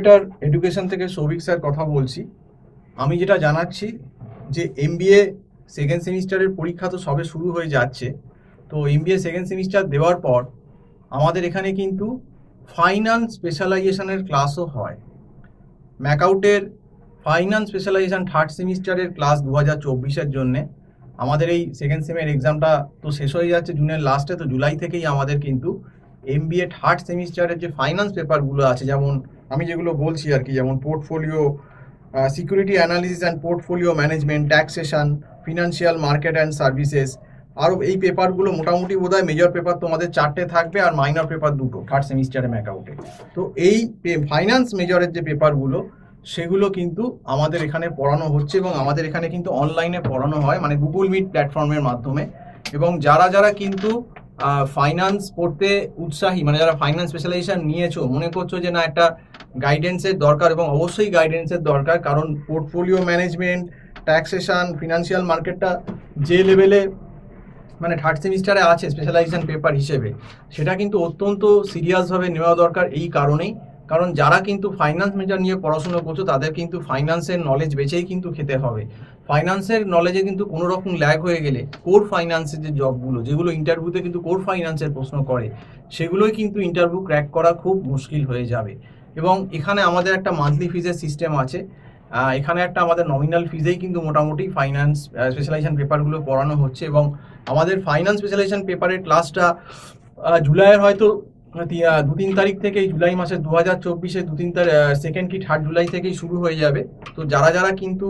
Better education থেকে Souvik sir কথা বলছি। আমি যেটা জানাচ্ছি যে এমবিএ সেকেন্ড সেমিস্টারের পরীক্ষা তো সবে শুরু হয়ে যাচ্ছে। তো এমবিএ সেকেন্ড সেমিস্টার দেওয়ার পর আমাদের এখানে কিন্তু ফাইনান্স স্পেশালাইজেশনের ক্লাসও হয়। ম্যাকআউটের ফাইনান্স স্পেশালাইজেশন থার্ড সেমিস্টারের ক্লাস 2024-এর জন্যে আমাদের এই সেকেন্ড সেমের এক্সামটা তো শেষ হয়ে যাচ্ছে জুনের লাস্টে, তো জুলাই থেকেই আমাদের কিন্তু এমবিএ থার্ড সেমিস্টারের যে ফাইন্যান্স পেপারগুলো আছে, যেমন আমি যেগুলো বলছি আর কি, যেমন portfolio security analysis and portfolio management, taxation, financial market and services, আরও এই পেপারগুলো মোটামুটি বোধহয় মেজর পেপার তোমাদের 4টে থাকবে আর মাইনর পেপার 2টো থার্ড সেমিস্টারে ম্যাকআউটে। তো এই ফাইন্যান্স মেজরের যে পেপারগুলো সেগুলো কিন্তু আমাদের এখানে পড়ানো হচ্ছে এবং আমাদের এখানে কিন্তু অনলাইনে পড়ানো হয়, মানে গুগল মিট প্ল্যাটফর্মের মাধ্যমে। এবং যারা যারা কিন্তু ফাইন্যান্স পড়তে উৎসাহী, মানে যারা ফাইন্যান্স স্পেশালাইজেশন নিয়েছো, মনে করছো যে না একটা গাইডেন্সের দরকার, এবং অবশ্যই গাইডেন্সের দরকার, কারণ পোর্টফোলিও ম্যানেজমেন্ট, ট্যাক্সেশন, ফিনান্সিয়াল মার্কেটটা যে লেভেলে মানে থার্ড সেমিস্টারে আছে স্পেশালাইজেশন পেপার হিসেবে, সেটা কিন্তু অত্যন্ত সিরিয়াসভাবে নেওয়া দরকার। এই কারণেই, কারণ যারা কিন্তু ফাইন্যান্স মেজর নিয়ে পড়াশোনা করছো তাদের কিন্তু ফাইন্যান্সের নলেজ বেঁচেই কিন্তু খেতে হবে। ফাইন্যান্সের নলেজে কিন্তু কোনো রকম ল্যাগ হয়ে গেলে কোর ফাইন্যান্সের যে জবগুলো, যেগুলো ইন্টারভিউতে কিন্তু কোর ফাইন্যান্সের প্রশ্ন করে, সেগুলোই কিন্তু ইন্টারভিউ ক্র্যাক করা খুব মুশকিল হয়ে যাবে। এবং এখানে আমাদের একটা মান্থলি ফিজের সিস্টেম আছে। এখানে একটা আমাদের নমিনাল ফিজেই কিন্তু মোটামুটি ফাইন্যান্স স্পেশালাইজেশন পেপারগুলো পড়ানো হচ্ছে। এবং আমাদের ফাইন্যান্স স্পেশালাইজেশন পেপারের ক্লাসটা জুলাইয়ের হয়তো 2-3 তারিখ থেকেই, জুলাই মাসের 2024-এ 2-3 তারিখ, সেকেন্ড কি থার্ড জুলাই থেকেই শুরু হয়ে যাবে। তো যারা যারা কিন্তু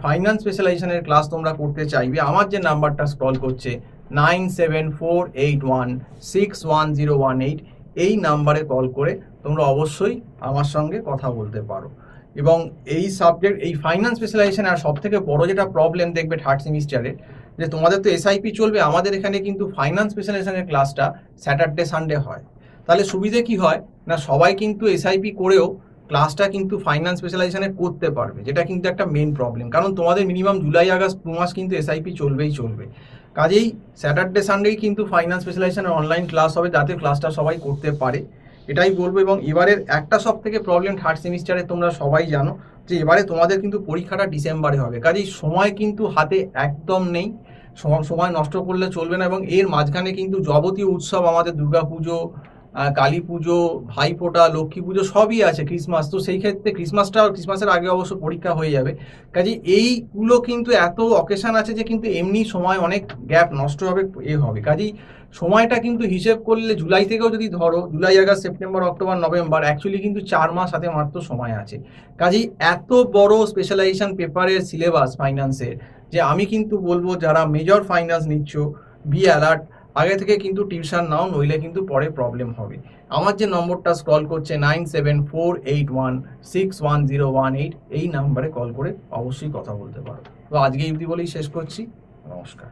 ফাইন্যান্স স্পেশালাইজেশনের ক্লাস তোমরা করতে চাইবে, আমার যে নাম্বারটা স্ক্রল করছে 9748161018, এই নাম্বারে কল করে তোমরা অবশ্যই আমার সঙ্গে কথা বলতে পারো। এবং এই সাবজেক্ট, এই ফাইন্যান্স স্পেশালাইজেশন আর সব থেকে বড় যেটা প্রবলেম দেখবে থার্ড সেমিস্টারে, যে তোমাদের তো এসআইপি চলবে, আমাদের এখানে কিন্তু ফাইন্যান্স স্পেশালাইজেশনের ক্লাসটা স্যাটারডে সানডে হয়। তাহলে সুবিধে কি হয় না, সবাই কিন্তু এসআইপি করেও ক্লাসটা কিন্তু ফাইন্যান্স স্পেশালাইজেশনে করতে পারবে, যেটা কিন্তু একটা মেন প্রবলেম। কারণ তোমাদের মিনিমাম জুলাই আগস্ট 2 মাস কিন্তু এসআইপি চলবেই চলবে। কাজেই স্যাটারডে সানডেই কিন্তু ফাইন্যান্স স্পেশালাইজেশনের অনলাইন ক্লাস হবে, যাতে ক্লাসটা সবাই করতে পারে, এটাই বলবো। এবং এবারের একটা সব থেকে প্রবলেম থার্ড সেমিস্টারে তোমরা সবাই জানো যে এবারে তোমাদের কিন্তু পরীক্ষাটা ডিসেম্বরে হবে। কাজেই সময় কিন্তু হাতে একদম নেই, সময় নষ্ট করলে চলবে না। এবং এর মাঝখানে কিন্তু যাবতীয় উৎসব, আমাদের দুর্গাপুজো, কালী পুজো, ভাইফোঁটা, লক্ষ্মী পুজো সবই আছে, ক্রিসমাস, তো সেই ক্ষেত্রে ক্রিসমাসের আগে অবশ্য পরীক্ষা হয়ে যাবে। কাজে এইগুলো কিন্তু এত অকেশন আছে যে কিন্তু এমনি সময় অনেক গ্যাপ নষ্ট হবে, হবে। কাজেই সময়টা কিন্তু হিসেব করলে জুলাই থেকেও যদি ধরো, July, August, September, October, November, actually কিন্তু 4 মাস হাতে মাত্র সময় আছে। কাজেই এত বড় স্পেশালাইজেশন পেপারের সিলেবাস ফাইন্যান্সের, যে আমি কিন্তু বলবো যারা মেজর ফাইন্যান্স নিচ্ছ, বি অ্যালার্ট, আগে থেকে কিন্তু টিউশন নাও, নইলে কিন্তু পরে প্রবলেম হবে। আমার যে নম্বরটা স্ক্রল করছে 9748161018, এই নাম্বারে কল করে অবশ্যই কথা বলতে পারো। তো আজকে এই অবধি বলেই শেষ করছি। নমস্কার।